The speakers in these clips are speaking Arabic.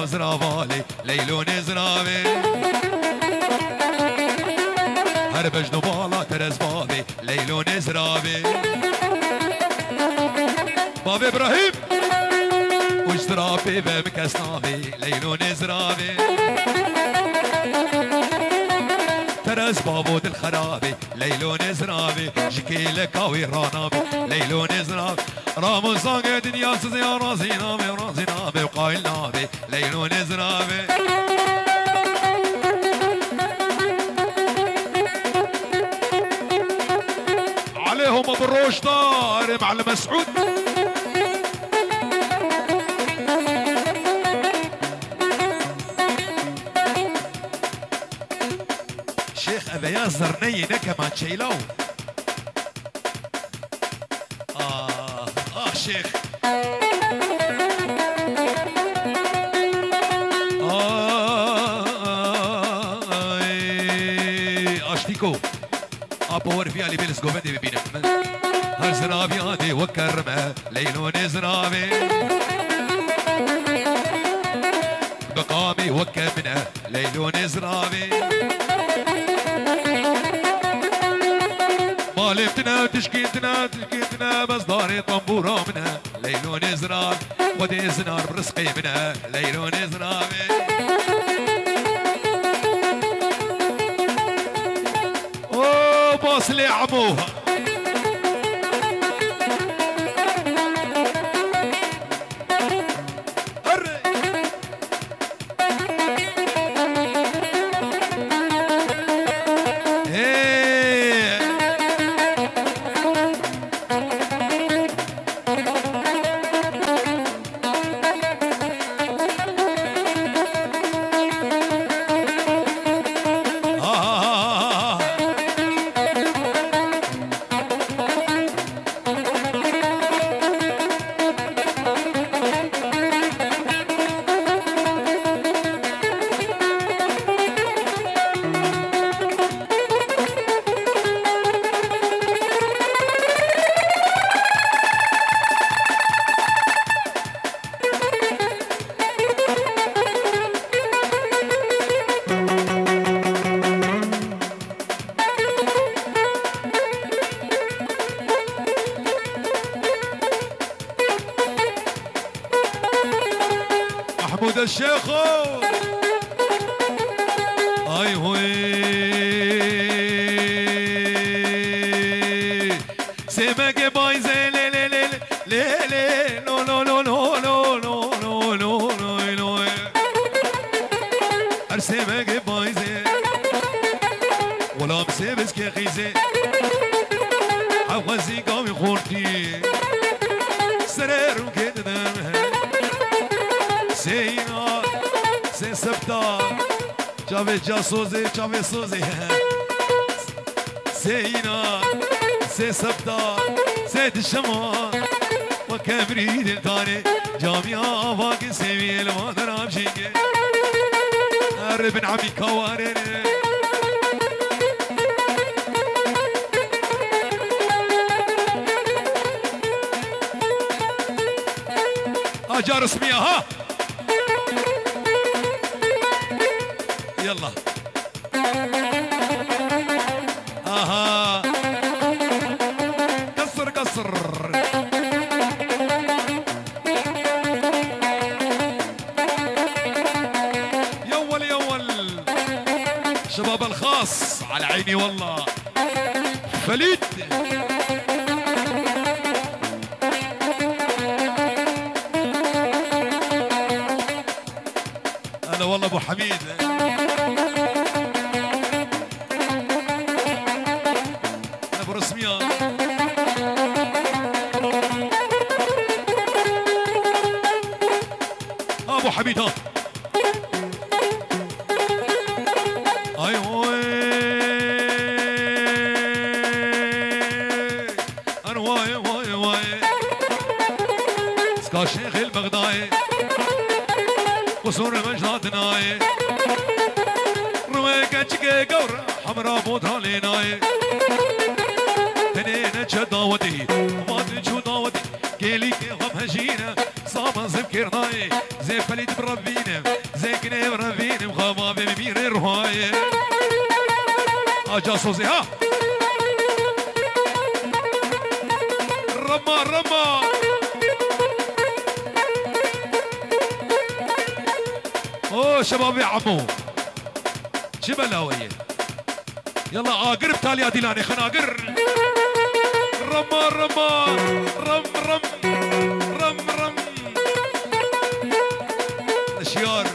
زرافالي ليلون زرافي هربج نبالا ترز بابي ليلون زرافي بابي ابراهيم وش زرافي بمكسنافي ليلون زرافي ترز بابود الخرابي ليلون زرافي شكيلك اوي رانابي ليلون زرافي رامو صاقع دنيا سزيا راسي نابي وقايل نابي ليلون زرافي عليهم ابو الروش طار معلم مسعود شيخ ابيا زرني كمان شيلو شيخ اشتيكو ابور فيها اللي بيلس قوبتي ببينك هر زرابي هادي وكرمه ليلون زرابي بقامي وكمنه ليلون زرابي مالفتنا تشكيتنا بس داري طنبورة منها ليلون زراب ودي زنار برزقي منها ليلون زرابي اوه باص لي عموها محمود الشيخ اي هوي سمك بايزه لي لي لي لي لي لو لو لو لو لو لو لو لو لو ارسمك بايزه ولا مسبس كخيزه حوزي قوي خورتي سرر وكده سينا سي سبتا جاوي جاسوزي جاوي سوزي سينا سي سبتا سيد الشمال وكبريد الثاني جامعة باقي سيمي المادرام شيكي ابن عمي كوارين اجار اسمية ها يلا اها كسر كسر يول يول شباب الخاص على عيني والله فليد هلا والله ابو حميد ابو رسميان ابو حميد ها اي انا واي واي واي سكا شيخ البغدادي قصور مجداتناي رويك تشكي قورة حمراء بوتها ليناي تنين تشداوتي ما تشو داوتي كيلي كي غم هجينا صام صنصب كرناي زي فليد بربينم زي كنيم ربينم خما بمير الرهاي جاسوسي ها رما رما اوه شباب يا عمو شبلاويه يلا قرب تالي يا ديلاني خلنا قرب رما رما رم رم رم رم الشيار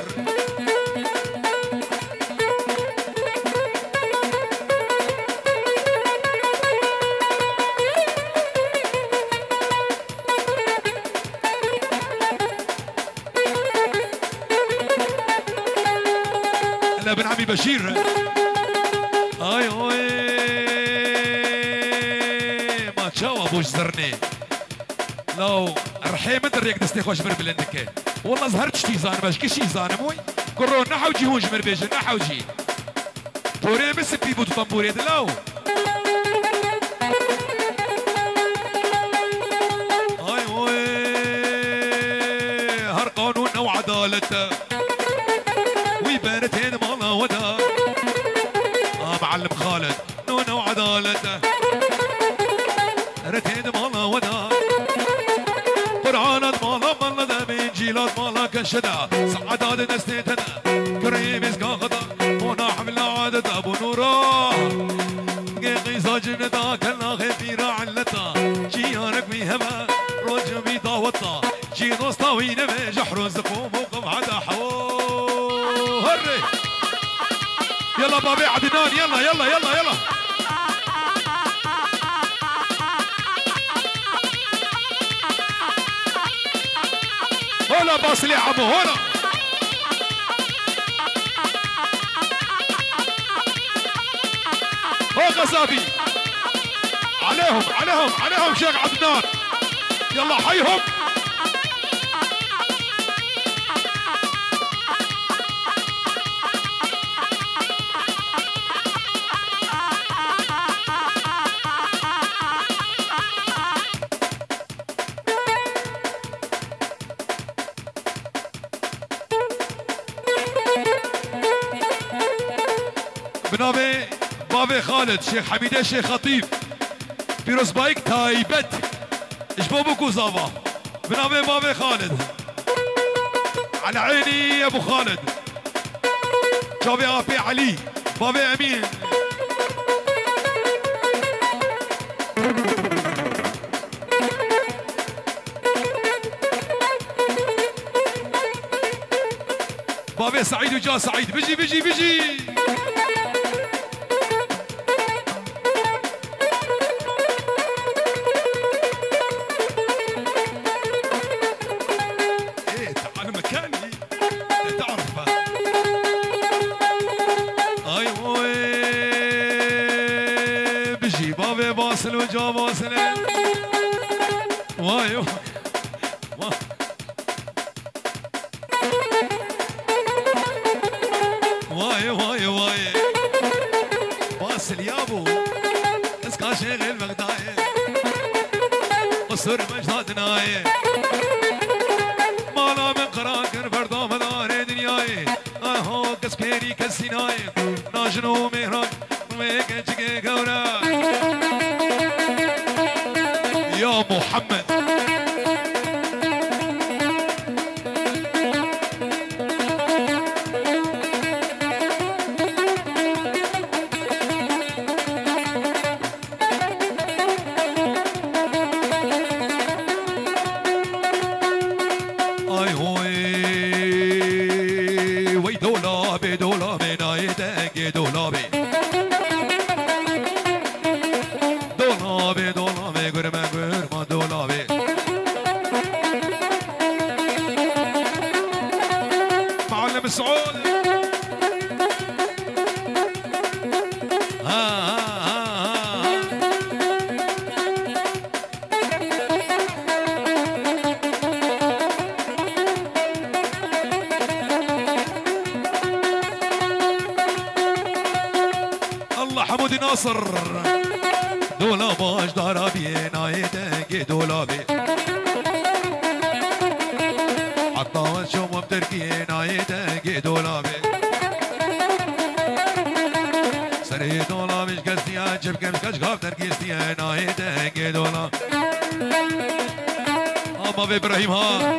هلا بن عمي بشير اي ما تشاو ابوش زرني لو رحيم انت ريك دستي خوش بربلنك والله زهرت شتي زان باش كشي زان موي كرو نحوجي هون جمر بيج نحوجي توري بس بيبو طنبوري لو اي هر قانون وعدالته ويبانتين مالا ودا معلم خالد نونه وعدالته رتين مالا ودا قرآنات مالا مالا دا من جيلات مالا كشدا سعادات نستيتنا كريم اسقاقدا هنا حمل عادة ابو نورا قيقيزا جندا كلا خفيرا علتا جيانك بيهما رجم بيضاوطا جي دوستا وينما جحرز قوم وقف عدا حوو هري يلا بابي عدنان يلا يلا يلا يلا هلا باصل يا عمو هلا هو غزابي عليهم عليهم عليهم شيخ عدنان يلا حيهم بنابي بابي خالد شيخ حميده شيخ خطيب بيروز بايك تايبت اشبابكو زافا بنابي بابي خالد على عيني يا ابو خالد جابي ابي علي بابي امين بابي سعيد وجا سعيد بيجي بيجي بيجي واصل وجا واصل وايو وايو وايو واي واصل يا ابو اسكا شغل مقداي قصر مجدادنا مالا من قراكر بردا مدار دنياي اهو كسكيري كسيناي ناجنو مهراج ويكجي كورا يا محمد اي هوي وي دولابي دولابي نايدك دولابي دولابي دولابي قرما قرما دولابي معلم سعود الله حمود ناصر دولاباش دارابي نايدك دولابي طاوت شوم بتركيا نايدة دولابي سري دولابي شكستيا جيب كم شكش غاب تركيستيا نايدة دولاب أما في إبراهيم ها